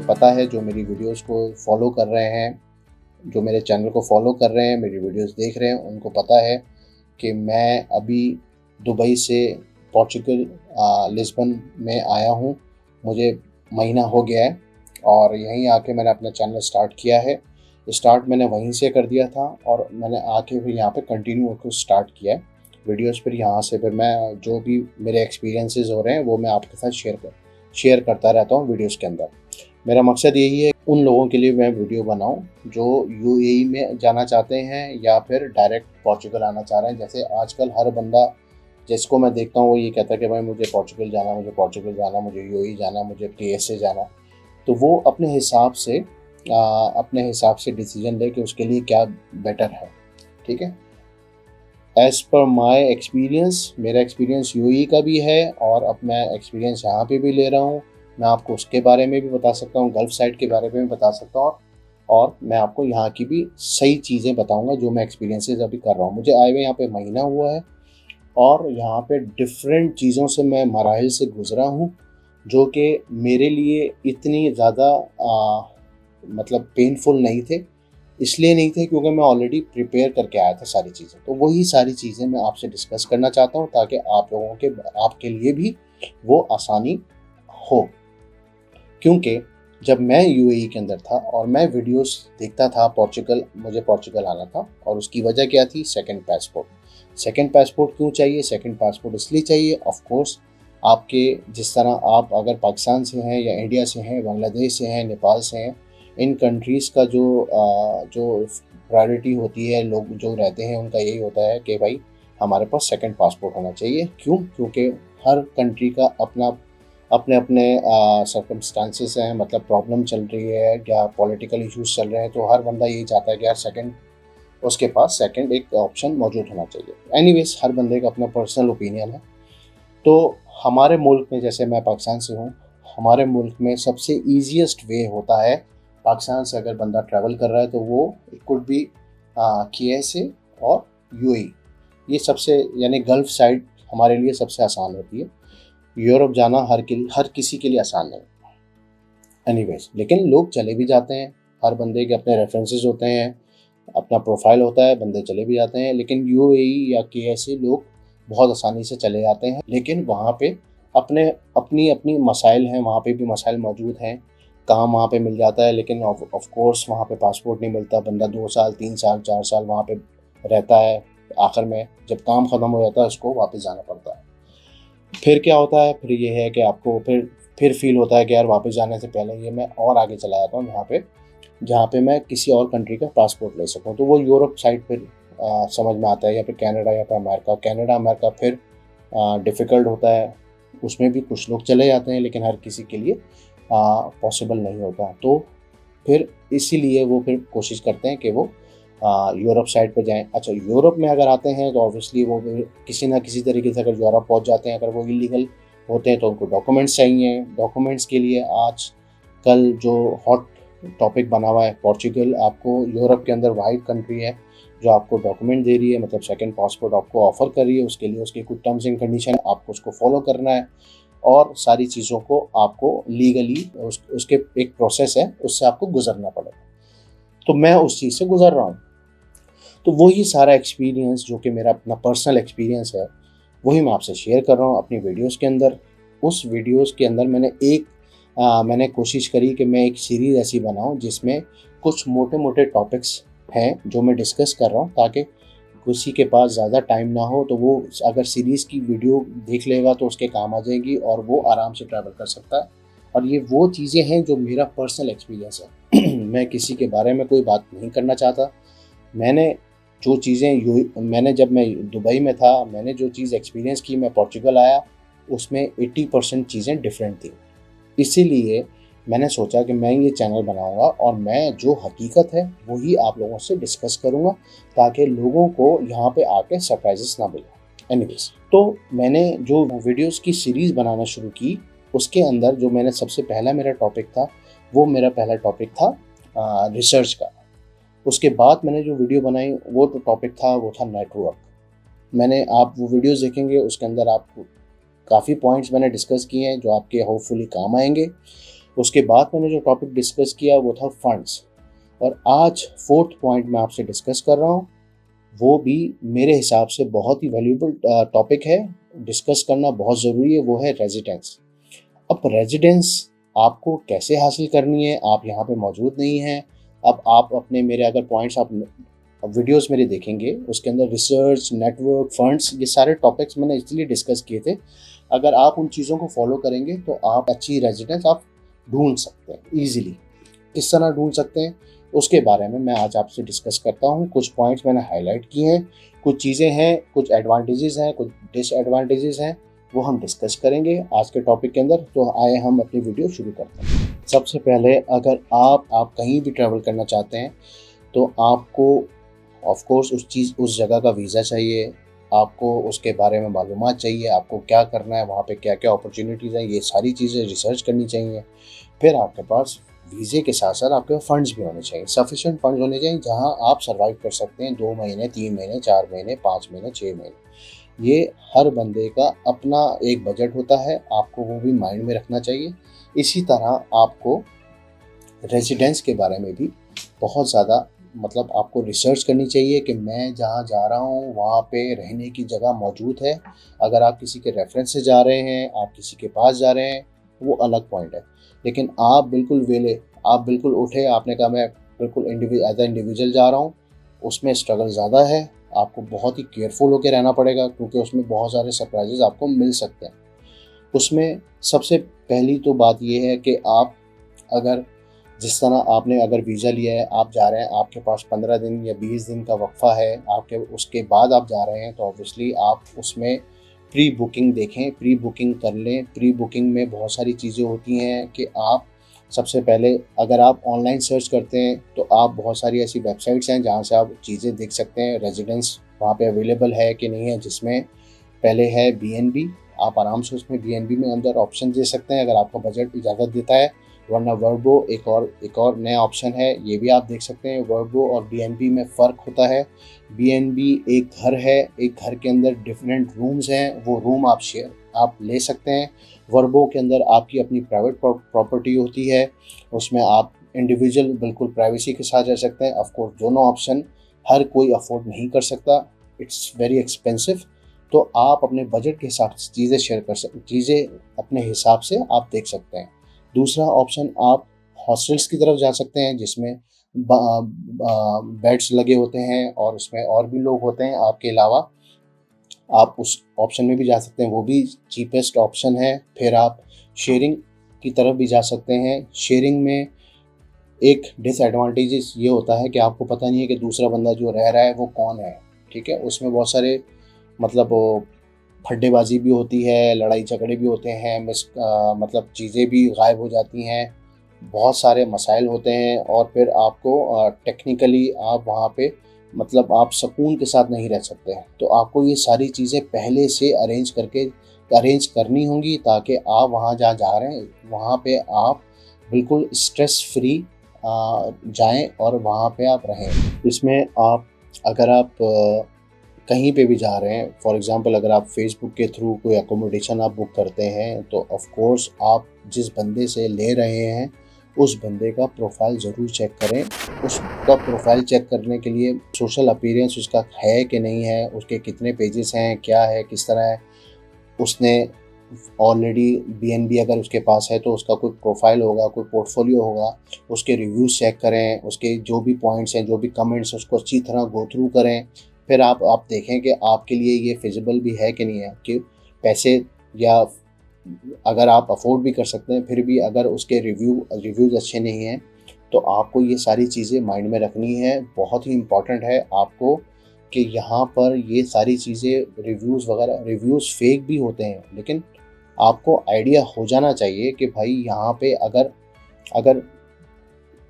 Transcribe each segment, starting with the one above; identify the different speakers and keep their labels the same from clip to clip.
Speaker 1: पता है, जो मेरी वीडियोस को फॉलो कर रहे हैं, जो मेरे चैनल को फॉलो कर रहे हैं, मेरी वीडियोस देख रहे हैं, उनको पता है कि मैं अभी दुबई से पोर्चुगल लिस्बन में आया हूँ। मुझे महीना हो गया है और यहीं आके मैंने अपना चैनल स्टार्ट किया है। स्टार्ट मैंने वहीं से कर दिया था और मैंने आके फिर यहाँ पे कंटिन्यू होकर स्टार्ट किया है वीडियोस। फिर यहाँ से फिर मैं जो भी मेरे एक्सपीरियंसेस हो रहे हैं वो मैं आपके साथ शेयर करता रहता हूँ वीडियोस के अंदर। मेरा मकसद यही है उन लोगों के लिए मैं वीडियो बनाऊं जो यूएई में जाना चाहते हैं या फिर डायरेक्ट पोर्चुगल आना चाह रहे हैं। जैसे आजकल हर बंदा जिसको मैं देखता हूँ वो ये कहता है कि भाई मुझे पोर्चुगल जाना, मुझे पोर्चुगल जाना, मुझे यूएई जाना, मुझे केएसए जाना। तो वो अपने हिसाब से डिसीजन ले कि उसके लिए क्या बेटर है। ठीक है, एज़ पर माई एक्सपीरियंस, मेरा एक्सपीरियंस यूएई का भी है और अब मैं एक्सपीरियंस यहाँ पे भी ले रहा हूँ। मैं आपको उसके बारे में भी बता सकता हूँ, गल्फ़ साइड के बारे में भी बता सकता हूँ और मैं आपको यहाँ की भी सही चीज़ें बताऊँगा जो मैं एक्सपीरियंसेस अभी कर रहा हूँ। मुझे आए हुए यहाँ पे महीना हुआ है और यहाँ पे डिफरेंट चीज़ों से मैं मराहिल से गुज़रा हूँ जो कि मेरे लिए इतनी ज़्यादा मतलब पेनफुल नहीं थे। इसलिए नहीं थे क्योंकि मैं ऑलरेडी प्रिपेयर करके आया था सारी चीज़ें। तो वही सारी चीज़ें मैं आपसे डिस्कस करना चाहता हूँ ताकि आपके लिए भी वो आसानी हो। क्योंकि जब मैं यूएई के अंदर था और मैं वीडियोस देखता था मुझे पोर्चुगल आना था और उसकी वजह क्या थी? Second passport. सेकंड पासपोर्ट क्यों चाहिए? सेकंड पासपोर्ट इसलिए चाहिए, ऑफ कोर्स आपके जिस तरह आप अगर पाकिस्तान से हैं या इंडिया से हैं, बांग्लादेश से हैं, नेपाल से हैं, इन कंट्रीज़ का जो प्रायोरिटी होती है, लोग जो रहते हैं उनका यही होता है कि भाई हमारे पास सेकंड पासपोर्ट होना चाहिए। क्यों? क्योंकि हर कंट्री का अपने अपने सर्कमस्टांसेस हैं, मतलब प्रॉब्लम चल रही है या पॉलिटिकल इश्यूज चल रहे हैं, तो हर बंदा यही चाहता है कि यार उसके पास सेकंड एक ऑप्शन मौजूद होना चाहिए। एनीवेज, हर बंदे का अपना पर्सनल ओपिनियन है। तो हमारे मुल्क में, जैसे मैं पाकिस्तान से हूँ, हमारे मुल्क में सबसे ईजीएस्ट वे होता है, पाकिस्तान से अगर बंदा ट्रैवल कर रहा है तो वो इट कुड बी केएसए और यूएई। ये सबसे यानी गल्फ़ साइड हमारे लिए सबसे आसान होती है। यूरोप जाना हर किसी के लिए आसान नहीं। एनीवेज, लेकिन लोग चले भी जाते हैं, हर बंदे के अपने रेफरेंसेस होते हैं, अपना प्रोफाइल होता है, बंदे चले भी जाते हैं। लेकिन यूएई या केएसए लोग बहुत आसानी से चले जाते हैं, लेकिन वहाँ पे अपनी अपनी मसाइल हैं, वहाँ पे भी मसाइल मौजूद हैं। काम वहाँ पे मिल जाता है लेकिन ऑफ कोर्स वहाँ पे पासपोर्ट नहीं मिलता। बंदा 2 साल 3 साल 4 साल वहाँ पे रहता है, आखिर में जब काम ख़त्म हो जाता है उसको वापस जाना पड़ता है। फिर क्या होता है? फिर ये है कि आपको फिर फील होता है कि यार वापस जाने से पहले ये मैं और आगे चला जाता हूँ जहाँ पे मैं किसी और कंट्री का पासपोर्ट ले सकूँ। तो वो यूरोप साइड फिर समझ में आता है, या फिर कनाडा या फिर अमेरिका फिर डिफ़िकल्ट होता है। उसमें भी कुछ लोग चले जाते हैं लेकिन हर किसी के लिए पॉसिबल नहीं होता। तो फिर इसीलिए वो फिर कोशिश करते हैं कि वो यूरोप साइड पे जाएं। अच्छा, यूरोप में अगर आते हैं तो ऑब्वियसली वो किसी ना किसी तरीके से अगर यूरोप पहुंच जाते हैं, अगर वो इलीगल होते हैं तो उनको डॉक्यूमेंट्स चाहिए। डॉक्यूमेंट्स के लिए आज कल जो हॉट टॉपिक बना हुआ है पोर्चुगल, आपको यूरोप के अंदर वाहिद कंट्री है जो आपको डॉक्यूमेंट दे रही है, मतलब सेकंड पासपोर्ट आपको ऑफ़र कर रही है। उसके लिए उसके कुछ टर्म्स एंड कंडीशन आपको उसको फॉलो करना है और सारी चीज़ों को आपको लीगली उसके एक प्रोसेस है, उससे आपको गुजरना पड़ेगा। तो मैं उस चीज़ से गुजर रहा हूँ। तो वही सारा एक्सपीरियंस जो कि मेरा अपना पर्सनल एक्सपीरियंस है, वही मैं आपसे शेयर कर रहा हूँ अपनी वीडियोस के अंदर। उस वीडियोस के अंदर मैंने कोशिश करी कि मैं एक सीरीज़ ऐसी बनाऊँ जिसमें कुछ मोटे मोटे टॉपिक्स हैं जो मैं डिस्कस कर रहा हूँ, ताकि किसी के पास ज़्यादा टाइम ना हो तो वो अगर सीरीज़ की वीडियो देख लेगा तो उसके काम आ जाएगी और वो आराम से ट्रैवल कर सकता है। और ये वो चीज़ें हैं जो मेरा पर्सनल एक्सपीरियंस है। मैं किसी के बारे में कोई बात नहीं करना चाहता। मैंने जब मैं दुबई में था, मैंने जो चीज़ एक्सपीरियंस की, मैं पोर्चुगल आया, उसमें 80% चीज़ें डिफरेंट थी। इसीलिए मैंने सोचा कि मैं ये चैनल बनाऊंगा और मैं जो हकीकत है वही आप लोगों से डिस्कस करूंगा ताकि लोगों को यहाँ पे आके सरप्राइजेस ना मिले। एनीवेज, तो मैंने जो वीडियोस की सीरीज़ बनाना शुरू की, उसके अंदर जो मैंने सबसे पहला मेरा टॉपिक था, वो मेरा पहला टॉपिक था रिसर्च का। उसके बाद मैंने जो वीडियो बनाई वो तो टॉपिक था, वो था नेटवर्क। आप वो वीडियोस देखेंगे, उसके अंदर आप काफ़ी पॉइंट्स मैंने डिस्कस किए हैं जो आपके होपफुली काम आएंगे। उसके बाद मैंने जो टॉपिक डिस्कस किया वो था फंड्स, और आज फोर्थ पॉइंट मैं आपसे डिस्कस कर रहा हूँ, वो भी मेरे हिसाब से बहुत ही वैल्यूएबल टॉपिक है, डिस्कस करना बहुत ज़रूरी है, वो है रेजिडेंस। अब रेजिडेंस आपको कैसे हासिल करनी है, आप यहाँ पे मौजूद नहीं हैं। अब आप अपने मेरे अगर पॉइंट्स आप वीडियोस मेरे देखेंगे, उसके अंदर रिसर्च, नेटवर्क, फंड्स, ये सारे टॉपिक्स मैंने इसलिए डिस्कस किए थे। अगर आप उन चीज़ों को फॉलो करेंगे तो आप अच्छी रेजिडेंस आप ढूंढ सकते हैं ईजिली। किस तरह ढूंढ सकते हैं उसके बारे में मैं आज आपसे डिस्कस करता हूँ। कुछ पॉइंट्स मैंने हाईलाइट किए हैं, कुछ चीज़ें हैं, कुछ एडवांटेजेस हैं, कुछ डिसएडवांटेजेस हैं, वो हम डिस्कस करेंगे आज के टॉपिक के अंदर। तो आए हम अपनी वीडियो शुरू करते हैं। सबसे पहले अगर आप कहीं भी ट्रैवल करना चाहते हैं तो आपको ऑफ कोर्स उस जगह का वीज़ा चाहिए, आपको उसके बारे में मालूमात चाहिए, आपको क्या करना है, वहाँ पे क्या क्या अपॉर्चुनिटीज़ हैं, ये सारी चीज़ें रिसर्च करनी चाहिए। फिर आपके पास वीज़े के साथ साथ आपके पास फंड्स भी होने चाहिए, सफिशिएंट फंड्स होने चाहिए जहाँ आप सर्वाइव कर सकते हैं 2 महीने, 3 महीने, 4 महीने, 5 महीने, 6 महीने। ये हर बंदे का अपना एक बजट होता है, आपको वो भी माइंड में रखना चाहिए। इसी तरह आपको रेजिडेंस के बारे में भी बहुत ज़्यादा मतलब आपको रिसर्च करनी चाहिए कि मैं जहाँ जा रहा हूँ वहाँ पे रहने की जगह मौजूद है। अगर आप किसी के रेफरेंस से जा रहे हैं, आप किसी के पास जा रहे हैं, वो अलग पॉइंट है। लेकिन आप बिल्कुल आप बिल्कुल उठे, आपने कहा मैं बिल्कुल एज ए इंडिविजुअल जा रहा हूँ, उसमें स्ट्रगल ज़्यादा है। आपको बहुत ही केयरफुल होकर रहना पड़ेगा क्योंकि उसमें बहुत सारे सरप्राइजेज आपको मिल सकते हैं। उसमें सबसे पहली तो बात ये है कि आप अगर जिस तरह आपने अगर वीज़ा लिया है, आप जा रहे हैं, आपके पास 15 दिन या 20 दिन का वक्फ़ा है, आपके उसके बाद आप जा रहे हैं, तो ऑब्वियसली आप उसमें प्री बुकिंग देखें, प्री बुकिंग कर लें। प्री बुकिंग में बहुत सारी चीज़ें होती हैं कि आप सबसे पहले अगर आप ऑनलाइन सर्च करते हैं तो आप बहुत सारी ऐसी वेबसाइट्स हैं जहाँ से आप चीज़ें देख सकते हैं, रेजिडेंस वहाँ पे अवेलेबल है कि नहीं है। जिसमें पहले है बीएनबी, आप आराम से उसमें बीएनबी में अंदर ऑप्शन दे सकते हैं अगर आपका बजट इजाज़त देता है, वरना वर्बो एक और नया ऑप्शन है, ये भी आप देख सकते हैं। वर्बो और बीएनबी में फ़र्क होता है। बीएनबी एक घर है, एक घर के अंदर डिफरेंट रूम्स हैं, वो रूम आप ले सकते हैं। वर्बो के अंदर आपकी अपनी प्राइवेट प्रॉपर्टी होती है, उसमें आप इंडिविजुअल बिल्कुल प्राइवेसी के साथ रह सकते हैं। ऑफ कोर्स दोनों ऑप्शन हर कोई अफोर्ड नहीं कर सकता, इट्स वेरी एक्सपेंसिव। तो आप अपने बजट के हिसाब से चीज़ें शेयर कर सकते, चीज़ें अपने हिसाब से आप देख सकते हैं। दूसरा ऑप्शन आप हॉस्टल्स की तरफ जा सकते हैं जिसमें बेड्स लगे होते हैं और उसमें और भी लोग होते हैं आपके अलावा, आप उस ऑप्शन में भी जा सकते हैं, वो भी चीपेस्ट ऑप्शन है। फिर आप शेयरिंग की तरफ भी जा सकते हैं। शेयरिंग में एक डिसएडवांटेजेस ये होता है कि आपको पता नहीं है कि दूसरा बंदा जो रह रहा है वो कौन है, ठीक है। उसमें बहुत सारे मतलब फड्डेबाजी भी होती है, लड़ाई झगड़े भी होते हैं, मतलब चीज़ें भी गायब हो जाती हैं, बहुत सारे मसाइल होते हैं। और फिर आपको टेक्निकली आप वहाँ पे मतलब आप सुकून के साथ नहीं रह सकते हैं। तो आपको ये सारी चीज़ें पहले से अरेंज करनी होंगी ताकि आप वहाँ जहाँ जा रहे हैं वहाँ पे आप बिल्कुल स्ट्रेस फ्री जाएं और वहाँ पे आप रहें। इसमें आप अगर आप कहीं पे भी जा रहे हैं, फॉर एग्ज़ाम्पल अगर आप फेसबुक के थ्रू कोई अकोमोडेशन आप बुक करते हैं तो ऑफ कोर्स आप जिस बंदे से ले रहे हैं उस बंदे का प्रोफाइल ज़रूर चेक करें। उसका प्रोफाइल चेक करने के लिए सोशल अपीयरेंस उसका है कि नहीं है, उसके कितने पेजेस हैं, क्या है, किस तरह है, उसने ऑलरेडी बीएनबी अगर उसके पास है तो उसका कोई प्रोफाइल होगा, कोई पोर्टफोलियो होगा, उसके रिव्यूज़ चेक करें, उसके जो भी पॉइंट्स हैं, जो भी कमेंट्स उसको अच्छी तरह गो थ्रू करें। फिर आप देखें कि आपके लिए ये फिजिबल भी है कि नहीं है, कि पैसे या अगर आप अफोर्ड भी कर सकते हैं फिर भी अगर उसके रिव्यूज़ अच्छे नहीं हैं तो आपको ये सारी चीज़ें माइंड में रखनी है। बहुत ही इम्पॉर्टेंट है आपको कि यहाँ पर ये सारी चीज़ें रिव्यूज़ फेक भी होते हैं, लेकिन आपको आइडिया हो जाना चाहिए कि भाई यहाँ पे अगर अगर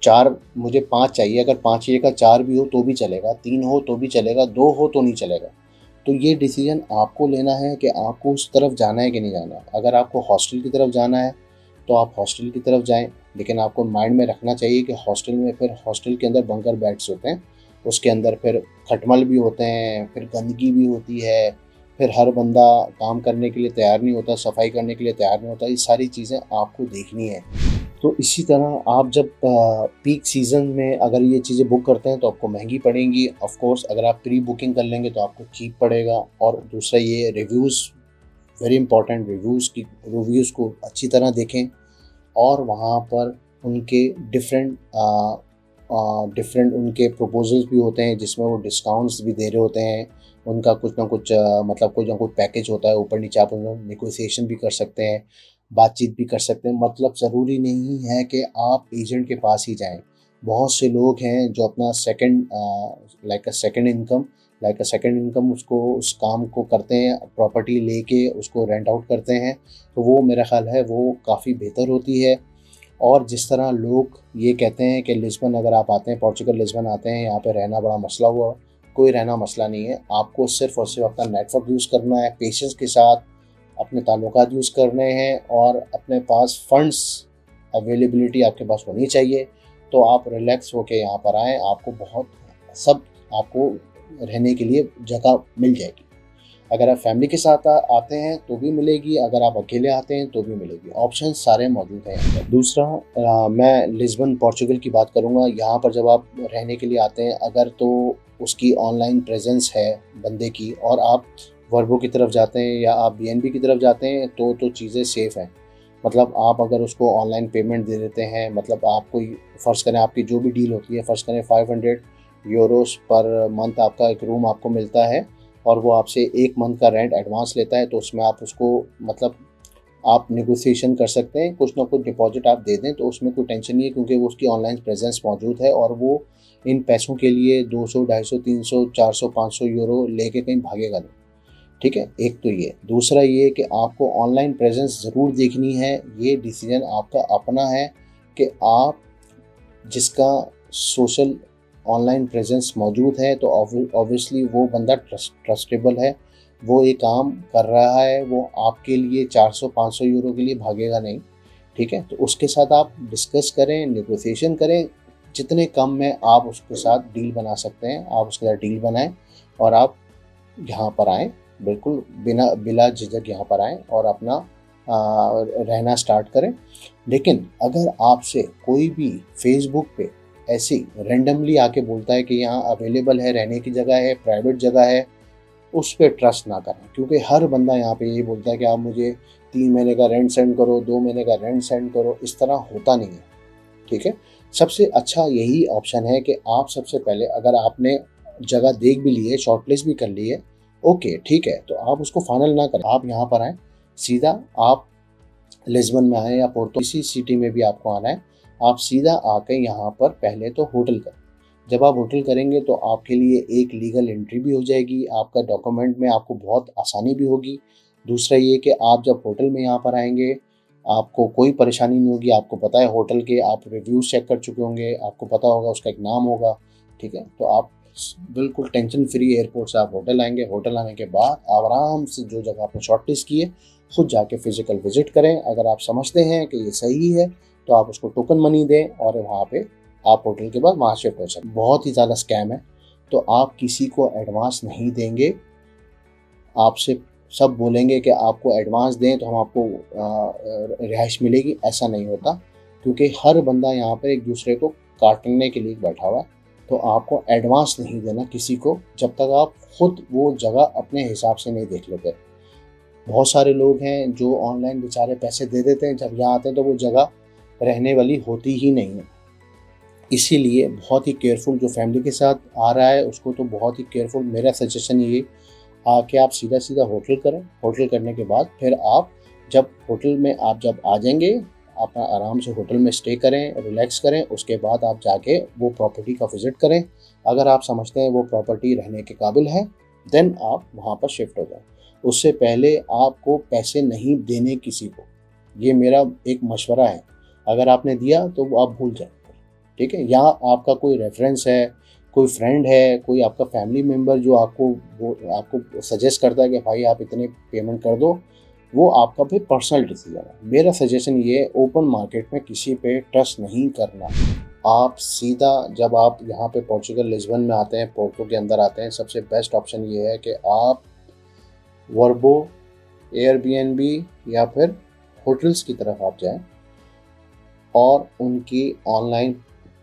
Speaker 1: 4 मुझे 5 चाहिए, अगर 5 की जगह 4 भी हो तो भी चलेगा, 3 हो तो भी चलेगा, 2 हो तो नहीं चलेगा। तो ये डिसीज़न आपको लेना है कि आपको उस तरफ जाना है कि नहीं जाना। अगर आपको हॉस्टल की तरफ जाना है तो आप हॉस्टल की तरफ जाएँ, लेकिन आपको माइंड में रखना चाहिए कि हॉस्टल के अंदर बंकर बेड्स होते हैं, उसके अंदर फिर खटमल भी होते हैं, फिर गंदगी भी होती है, फिर हर बंदा काम करने के लिए तैयार नहीं होता, सफाई करने के लिए तैयार नहीं होता। ये सारी चीज़ें आपको देखनी है। तो इसी तरह आप जब पीक सीज़न में अगर ये चीज़ें बुक करते हैं तो आपको महंगी पड़ेंगी। ऑफ कोर्स अगर आप प्री बुकिंग कर लेंगे तो आपको चीप पड़ेगा। और दूसरा ये रिव्यूज़, वेरी इंपॉर्टेंट, रिव्यूज़ को अच्छी तरह देखें और वहाँ पर उनके डिफरेंट उनके प्रपोजल्स भी होते हैं जिसमें वो डिस्काउंट्स भी दे रहे होते हैं। उनका कुछ ना कुछ मतलब कुछ ना कुछ पैकेज होता है, ऊपर नीचे आप उनमें नेगोशिएशन भी कर सकते हैं, बातचीत भी कर सकते हैं। मतलब ज़रूरी नहीं है कि आप एजेंट के पास ही जाएँ। बहुत से लोग हैं जो अपना लाइक अ सेकंड इनकम उसको उस काम को करते हैं, प्रॉपर्टी लेके उसको रेंट आउट करते हैं। तो वो मेरा ख़्याल है वो काफ़ी बेहतर होती है। और जिस तरह लोग ये कहते हैं कि लिस्बन अगर आप आते हैं, पोर्चुगल लिस्बन आते हैं, यहाँ पे रहना बड़ा मसला हुआ, कोई रहना मसला नहीं है। आपको सिर्फ़ और सिर्फ अपना नेटवर्क यूज़ करना है, पेशेंस के साथ अपने ताल्लुकात यूज़ करने हैं और अपने पास फंड्स अवेलेबिलिटी आपके पास होनी चाहिए। तो आप रिलैक्स होके यहाँ पर आएँ, आपको बहुत सब आपको रहने के लिए जगह मिल जाएगी। अगर आप फैमिली के साथ आते हैं तो भी मिलेगी, अगर आप अकेले आते हैं तो भी मिलेगी। ऑप्शन सारे मौजूद हैं यहाँ पर। दूसरा मैं लिस्बन पोर्चुगल की बात करूँगा। यहाँ पर जब आप रहने के लिए आते हैं अगर तो उसकी ऑनलाइन प्रेजेंस है बंदे की, और आप वर्बो की तरफ जाते हैं या आप बीएनबी की तरफ जाते हैं तो चीज़ें सेफ़ हैं। मतलब आप अगर उसको ऑनलाइन पेमेंट दे देते हैं, मतलब आप कोई फ़र्ज़ करें आपकी जो भी डील होती है, फ़र्ज़ करें 500 यूरोस पर मंथ आपका एक रूम आपको मिलता है और वो आपसे 1 मंथ का रेंट एडवांस लेता है, तो उसमें आप उसको मतलब आप नेगोशिएशन कर सकते हैं, कुछ ना कुछ डिपॉज़िट आप दे दें तो उसमें कोई टेंशन नहीं है, क्योंकि वो उसकी ऑनलाइन प्रेजेंस मौजूद है और वो इन पैसों के लिए 200, 250, 300, 400, 500 यूरो लेके कहीं भागेगा नहीं। ठीक है, एक तो ये। दूसरा ये कि आपको ऑनलाइन प्रेजेंस ज़रूर देखनी है। ये डिसीजन आपका अपना है कि आप जिसका सोशल ऑनलाइन प्रेजेंस मौजूद है तो ऑब्वियसली वो बंदा ट्रस्टेबल है, वो ये काम कर रहा है, वो आपके लिए 400-500 यूरो के लिए भागेगा नहीं। ठीक है, तो उसके साथ आप डिस्कस करें, नेगोशिएशन करें, जितने कम में आप उसके साथ डील बना सकते हैं आप उसके साथ डील बनाएं और आप यहाँ पर आएँ, बिल्कुल बिला झिझक यहाँ पर आएँ और अपना रहना स्टार्ट करें। लेकिन अगर आपसे कोई भी फेसबुक पे ऐसे रैंडमली आके बोलता है कि यहाँ अवेलेबल है, रहने की जगह है, प्राइवेट जगह है, उस पे ट्रस्ट ना करें, क्योंकि हर बंदा यहाँ पे यही बोलता है कि आप मुझे 3 महीने का रेंट सेंड करो, 2 महीने का रेंट सेंड करो। इस तरह होता नहीं है। ठीक है, सबसे अच्छा यही ऑप्शन है कि आप सबसे पहले अगर आपने जगह देख भी ली है, शॉर्टलिस्ट भी कर ली है, ओके ठीक है, तो आप उसको फाइनल ना करें, आप यहाँ पर आएँ, सीधा आप लिस्बन में आएँ या पोर्तो, किसी सिटी में भी आपको आना है, आप सीधा आके यहाँ पर पहले तो होटल करें। जब आप होटल करेंगे तो आपके लिए एक लीगल एंट्री भी हो जाएगी, आपका डॉक्यूमेंट में आपको बहुत आसानी भी होगी। दूसरा ये कि आप जब होटल में यहाँ पर आएँगे, आपको कोई परेशानी नहीं होगी। आपको पता है होटल के, आप रिव्यूज़ चेक कर चुके होंगे, आपको पता होगा उसका एक नाम होगा। ठीक है, तो आप बिल्कुल टेंशन फ्री एयरपोर्ट से आप होटल आएँगे। होटल आने के बाद आराम से जो जगह आपने शॉर्टलिस्ट की है, खुद जाके फिजिकल विजिट करें। अगर आप समझते हैं कि ये सही है तो आप उसको टोकन मनी दें और वहाँ पे आप होटल के बाद वहाँ शिफ्ट हो सकते हैं। बहुत ही ज़्यादा स्कैम है, तो आप किसी को एडवांस नहीं देंगे। आपसे सब बोलेंगे कि आपको एडवांस दें तो हम आपको रिहाइश मिलेगी, ऐसा नहीं होता, क्योंकि हर बंदा यहाँ पर एक दूसरे को काटने के लिए बैठा हुआ है। तो आपको एडवांस नहीं देना किसी को जब तक आप खुद वो जगह अपने हिसाब से नहीं देख लेते। बहुत सारे लोग हैं जो ऑनलाइन बेचारे पैसे दे देते हैं, जब यहाँ आते हैं तो वो जगह रहने वाली होती ही नहीं है। इसीलिए बहुत ही केयरफुल, जो फैमिली के साथ आ रहा है उसको तो बहुत ही केयरफुल, मेरा सजेशन ये आके आप सीधा सीधा होटल करें। होटल करने के बाद फिर आप जब होटल में आप जब आ जाएंगे, आप आराम से होटल में स्टे करें, रिलैक्स करें, उसके बाद आप जाके वो प्रॉपर्टी का विज़िट करें। अगर आप समझते हैं वो प्रॉपर्टी रहने के काबिल है, देन आप वहाँ पर शिफ्ट हो जाएं। उससे पहले आपको पैसे नहीं देने किसी को, ये मेरा एक मशवरा है। अगर आपने दिया तो वो आप भूल जाएं। ठीक है, यहाँ आपका कोई रेफरेंस है, कोई फ्रेंड है, कोई आपका फैमिली मेम्बर जो आपको सजेस्ट करता है कि भाई आप इतने पेमेंट कर दो, वो आपका भी पर्सनल डिसीजन है। मेरा सजेशन ये है, ओपन मार्केट में किसी पे ट्रस्ट नहीं करना। आप सीधा जब आप यहाँ पे पोर्चुगल लिस्बन में आते हैं, पोर्टो के अंदर आते हैं, सबसे बेस्ट ऑप्शन ये है कि आप वर्बो, एयरबीएनबी या फिर होटल्स की तरफ आप जाएं। और उनकी ऑनलाइन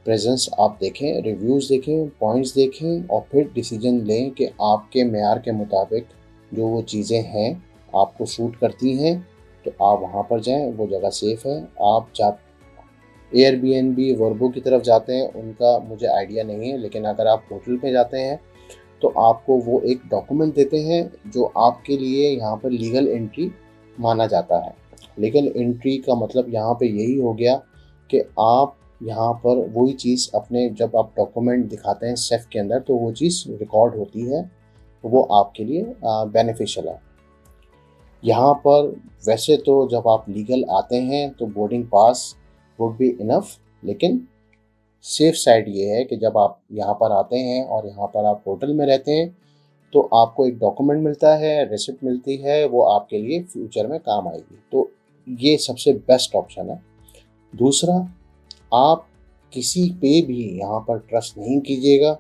Speaker 1: प्रेजेंस आप देखें, रिव्यूज़ देखें, पॉइंट्स देखें और फिर डिसीजन लें कि आपके मेयार के मुताबिक जो वो चीज़ें हैं आपको सूट करती हैं, तो आप वहाँ पर जाएं, वो जगह सेफ़ है। आप जा एयरबीएनबी, वर्बो की तरफ जाते हैं, उनका मुझे आइडिया नहीं है, लेकिन अगर आप होटल पे जाते हैं तो आपको वो एक डॉक्यूमेंट देते हैं जो आपके लिए यहाँ पर लीगल एंट्री माना जाता है। लीगल एंट्री का मतलब यहाँ पे यही हो गया कि आप यहाँ पर वही चीज़ अपने जब आप डॉक्यूमेंट दिखाते हैं सेफ के अंदर तो वो चीज़ रिकॉर्ड होती है, वो आपके लिए बेनिफिशियल है। यहाँ पर वैसे तो जब आप लीगल आते हैं तो boarding pass would be enough, लेकिन सेफ साइड ये है कि जब आप यहाँ पर आते हैं और यहाँ पर आप होटल में रहते हैं तो आपको एक डॉक्यूमेंट मिलता है, रिसिप्ट मिलती है, वो आपके लिए फ्यूचर में काम आएगी। तो ये सबसे बेस्ट ऑप्शन है। दूसरा, आप किसी पे भी यहाँ पर ट्रस्ट नहीं कीजिएगा।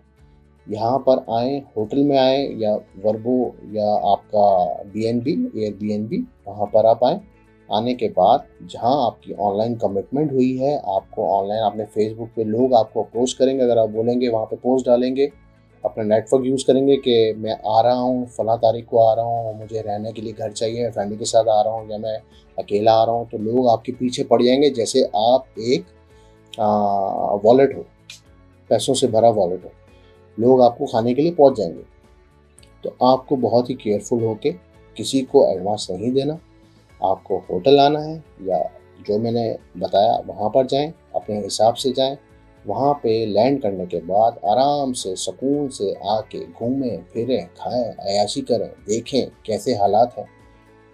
Speaker 1: यहाँ पर आएँ, होटल में आएँ या वर्बो या आपका बीएनबी, एयरबीएनबी, वहाँ पर आप आएँ। आने के बाद जहाँ आपकी ऑनलाइन कमिटमेंट हुई है, आपको ऑनलाइन आपने फेसबुक पे लोग आपको अप्रोच करेंगे, अगर आप बोलेंगे वहाँ पे पोस्ट डालेंगे, अपना नेटवर्क यूज़ करेंगे कि मैं आ रहा हूँ, फलाँ तारीख को आ रहा हूँ, मुझे रहने के लिए घर चाहिए, मैं फैमिली के साथ आ रहा हूँ या मैं अकेला आ रहा हूँ, तो लोग आपके पीछे पड़ जाएंगे जैसे आप एक वॉलेट हो, पैसों से भरा वॉलेट हो। लोग आपको खाने के लिए पहुंच जाएंगे। तो आपको बहुत ही केयरफुल होके किसी को एडवांस नहीं देना। आपको होटल आना है या जो मैंने बताया वहाँ पर जाएं, अपने हिसाब से जाएं। वहाँ पे लैंड करने के बाद आराम से सुकून से आके घूमें फिरें, खाएं, अय्याशी करें, देखें कैसे हालात हैं।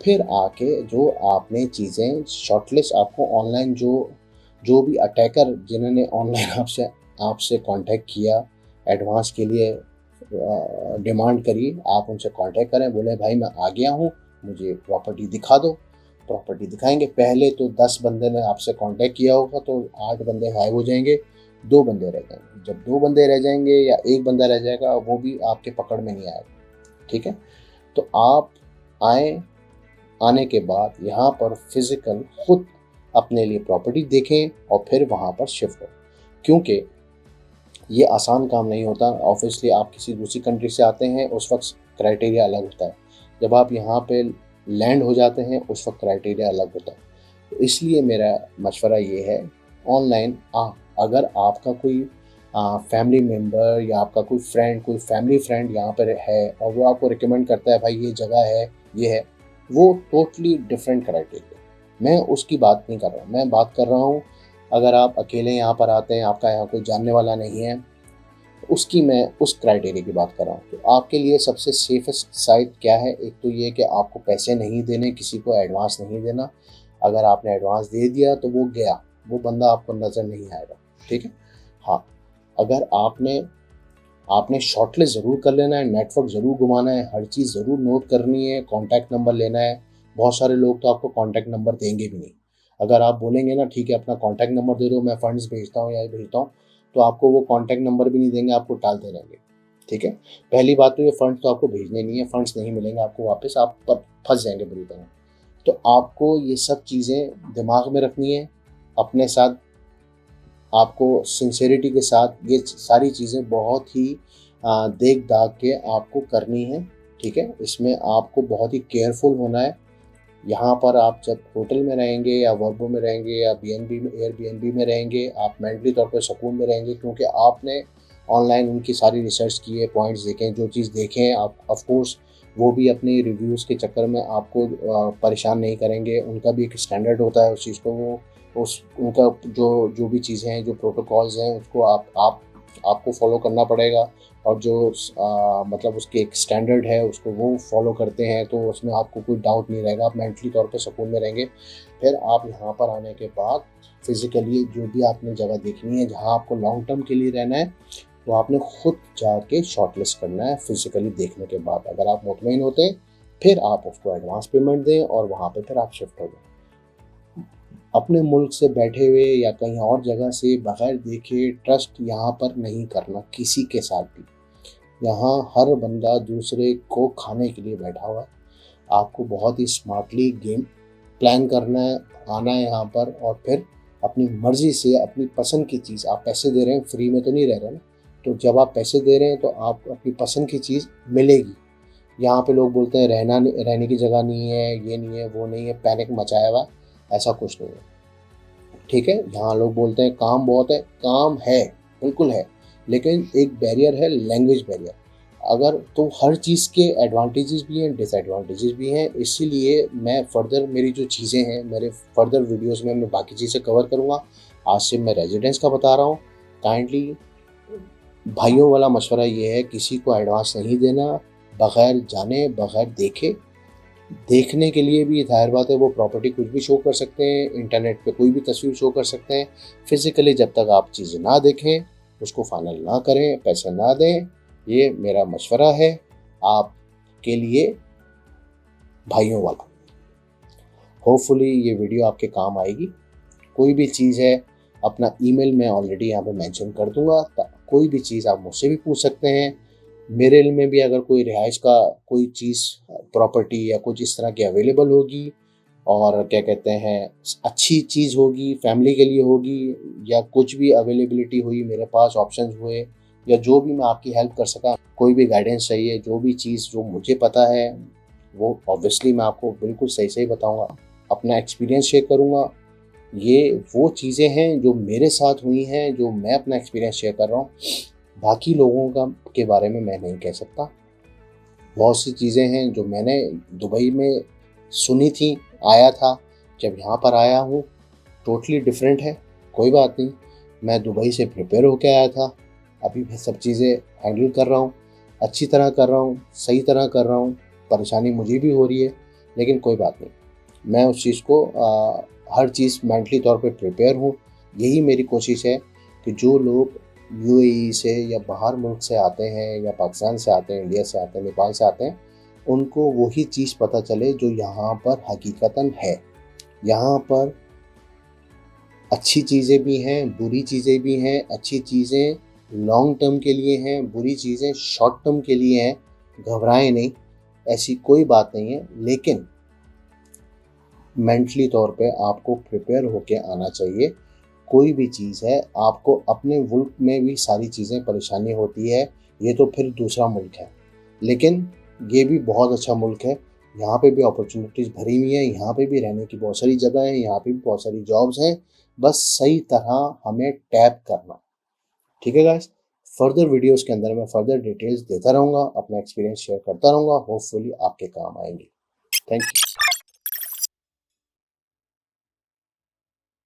Speaker 1: फिर आके जो आपने चीज़ें शॉर्टलिस्ट आपको ऑनलाइन जो भी अटैकर जिन्होंने ऑनलाइन आपसे आपसे कांटेक्ट किया, एडवांस के लिए डिमांड करी, आप उनसे कांटेक्ट करें, बोले भाई मैं आ गया हूँ, मुझे प्रॉपर्टी दिखा दो। प्रॉपर्टी दिखाएंगे। पहले तो 10 बंदे ने आपसे कांटेक्ट किया होगा तो 8 बंदे गायब हो जाएंगे, 2 बंदे रह जाएंगे। जब 2 बंदे रह जाएंगे या 1 बंदा रह जाएगा, वो भी आपके पकड़ में नहीं आएगा। ठीक है, तो आप आए, आने के बाद यहाँ पर फिजिकल खुद अपने लिए प्रॉपर्टी देखें और फिर वहाँ पर शिफ्ट हो, क्योंकि ये आसान काम नहीं होता। ऑब्वियसली आप किसी दूसरी कंट्री से आते हैं, उस वक्त क्राइटेरिया अलग होता है। जब आप यहाँ पे लैंड हो जाते हैं उस वक्त क्राइटेरिया अलग होता है। तो इसलिए मेरा मशवरा ये है, ऑनलाइन अगर आपका कोई फैमिली मेम्बर या आपका कोई फ्रेंड, कोई फैमिली फ्रेंड यहाँ पर है और वो आपको रिकमेंड करता है भाई ये जगह है, ये है, वो टोटली डिफरेंट क्राइटेरिया। मैं उसकी बात नहीं कर रहा हूँ, मैं बात कर रहा हूँ अगर आप अकेले यहाँ पर आते हैं, आपका यहाँ कोई जानने वाला नहीं है, तो उसकी मैं उस क्राइटेरिया की बात कर रहा हूँ। तो आपके लिए सबसे सेफेस्ट साइड क्या है? एक तो ये कि आपको पैसे नहीं देने, किसी को एडवांस नहीं देना। अगर आपने एडवांस दे दिया तो वो गया, वो बंदा आपको नज़र नहीं आएगा। ठीक है। हाँ, अगर आपने शॉर्टलिस्ट ज़रूर कर लेना है, नेटवर्क ज़रूर घुमाना है, हर चीज़ ज़रूर नोट करनी है, कॉन्टैक्ट नंबर लेना है। बहुत सारे लोग तो आपको कॉन्टैक्ट नंबर देंगे भी नहीं। अगर आप बोलेंगे ना ठीक है अपना कॉन्टैक्ट नंबर दे दो, मैं फंड्स भेजता हूँ या ये भेजता हूँ, तो आपको वो कॉन्टैक्ट नंबर भी नहीं देंगे, आपको टालते रहेंगे। ठीक है, पहली बात तो ये फंड्स तो आपको भेजने नहीं है, फंड्स नहीं मिलेंगे आपको वापस, आप फंस जाएंगे बुरी तरह। तो आपको ये सब चीज़ें दिमाग में रखनी है अपने साथ। आपको सिंसेरिटी के साथ ये सारी चीज़ें बहुत ही देख दाग के आपको करनी है। ठीक है, इसमें आपको बहुत ही केयरफुल होना है। यहाँ पर आप जब होटल में रहेंगे या वर्बो में रहेंगे या बीएनबी में, एयरबीएनबी में रहेंगे, आप मेंटली तौर पर सुकून में रहेंगे, क्योंकि आपने ऑनलाइन उनकी सारी रिसर्च की है, पॉइंट्स देखे, जो चीज़ देखे हैं आप ऑफ कोर्स वो भी अपने रिव्यूज़ के चक्कर में आपको परेशान नहीं करेंगे। उनका भी एक स्टैंडर्ड होता है उस चीज़ को, वो उस उनका जो भी चीज़ें हैं, जो प्रोटोकॉल्स हैं, उसको आपको फॉलो करना पड़ेगा। और जो मतलब उसके एक स्टैंडर्ड है उसको वो फॉलो करते हैं, तो उसमें आपको कोई डाउट नहीं रहेगा, आप मेंटली तौर पे सुकून में रहेंगे। फिर आप यहाँ पर आने के बाद फिज़िकली जो भी आपने जगह देखनी है, जहाँ आपको लॉन्ग टर्म के लिए रहना है, तो आपने खुद जाके शॉर्टलिस्ट करना है फिज़िकली देखने के बाद। अगर आप मुतमईन होते हैं फिर आप उसको एडवांस पेमेंट दें और वहाँ पे फिर आप शिफ्ट हो जाए। अपने मुल्क से बैठे हुए या कहीं और जगह से बगैर देखे ट्रस्ट यहाँ पर नहीं करना किसी के साथ भी। यहाँ हर बंदा दूसरे को खाने के लिए बैठा हुआ है। आपको बहुत ही स्मार्टली गेम प्लान करना है, आना है यहाँ पर और फिर अपनी मर्ज़ी से अपनी पसंद की चीज़, आप पैसे दे रहे हैं, फ्री में तो नहीं रह रहे ना। तो जब आप पैसे दे रहे हैं तो आपको अपनी पसंद की चीज़ मिलेगी। यहाँ पे लोग बोलते हैं रहने की जगह नहीं है, ये नहीं है, वो नहीं है, पैनिक मचाया हुआ है, ऐसा कुछ नहीं है। ठीक है, यहाँ लोग बोलते हैं काम बहुत है, काम है, बिल्कुल है, लेकिन एक बैरियर है, लैंग्वेज बैरियर। अगर तो हर चीज़ के एडवांटेजेस भी हैं, डिसएडवांटेजेस भी हैं, इसीलिए मैं फर्दर मेरी जो चीज़ें हैं, मेरे फर्दर वीडियोस में मैं बाकी चीज़ें कवर करूँगा। आज से मैं रेजिडेंस का बता रहा हूँ। काइंडली भाइयों वाला मशवरा ये है, किसी को एडवांस नहीं देना, बगैर जाने, बगैर देखे। देखने के लिए भी ज़ाहिर बात है वो प्रॉपर्टी कुछ भी शो कर सकते हैं, इंटरनेट पे कोई भी तस्वीर शो कर सकते हैं। फिज़िकली जब तक आप चीज़ ना देखें, उसको फाइनल ना करें, पैसे ना दें, ये मेरा मशवरा है आपके लिए, भाइयों वाला। होपफुली ये वीडियो आपके काम आएगी। कोई भी चीज़ है, अपना ईमेल मैं ऑलरेडी यहाँ पे मेंशन कर दूँगा, कोई भी चीज़ आप मुझसे भी पूछ सकते हैं। मेरे इल्म में भी अगर कोई रिहाइश का कोई चीज़, प्रॉपर्टी या कुछ इस तरह की अवेलेबल होगी और क्या कहते हैं, अच्छी चीज़ होगी, फैमिली के लिए होगी, या कुछ भी अवेलेबिलिटी हुई, मेरे पास ऑप्शंस हुए, या जो भी मैं आपकी हेल्प कर सका, कोई भी गाइडेंस चाहिए, जो भी चीज़ जो मुझे पता है, वो ऑब्वियसली मैं आपको बिल्कुल सही बताऊँगा। अपना एक्सपीरियंस शेयर करूँगा। ये वो चीज़ें हैं जो मेरे साथ हुई हैं, जो मैं अपना एक्सपीरियंस शेयर कर रहा हूँ। बाकी लोगों का के बारे में मैं नहीं कह सकता। बहुत सी चीज़ें हैं जो मैंने दुबई में सुनी थी, आया था, जब यहाँ पर आया हूँ टोटली डिफरेंट है। कोई बात नहीं, मैं दुबई से प्रिपेयर होके आया था, अभी मैं सब चीज़ें हैंडल कर रहा हूँ, अच्छी तरह कर रहा हूँ, सही तरह कर रहा हूँ। परेशानी मुझे भी हो रही है, लेकिन कोई बात नहीं, मैं उस चीज़ को हर चीज़ मेंटली तौर पे प्रिपेयर हूँ। यही मेरी कोशिश है कि जो लोग यूएई से या बाहर मुल्क से आते हैं, या पाकिस्तान से आते हैं, इंडिया से आते हैं, नेपाल से आते हैं, उनको वही चीज़ पता चले जो यहाँ पर हकीकतन है। यहाँ पर अच्छी चीज़ें भी हैं, बुरी चीज़ें भी हैं। अच्छी चीज़ें लॉन्ग टर्म के लिए हैं, बुरी चीज़ें शॉर्ट टर्म के लिए हैं। घबराएं नहीं, ऐसी कोई बात नहीं है, लेकिन मेंटली तौर पे आपको प्रिपेयर होके आना चाहिए। कोई भी चीज़ है, आपको अपने मुल्क में भी सारी चीज़ें परेशानी होती है, ये तो फिर दूसरा मुल्क है, लेकिन ये भी बहुत अच्छा मुल्क है। यहाँ पे भी अपॉर्चुनिटीज़ भरी हुई हैं, यहाँ पे भी रहने की बहुत सारी जगह हैं, यहाँ पे भी बहुत सारी जॉब्स हैं, बस सही तरह हमें टैप करना। ठीक है गाइस, फर्दर वीडियोस के अंदर मैं फर्दर डिटेल्स देता रहूँगा, अपना एक्सपीरियंस शेयर करता रहूँगा, होपफुली आपके काम आएंगे। Thank you.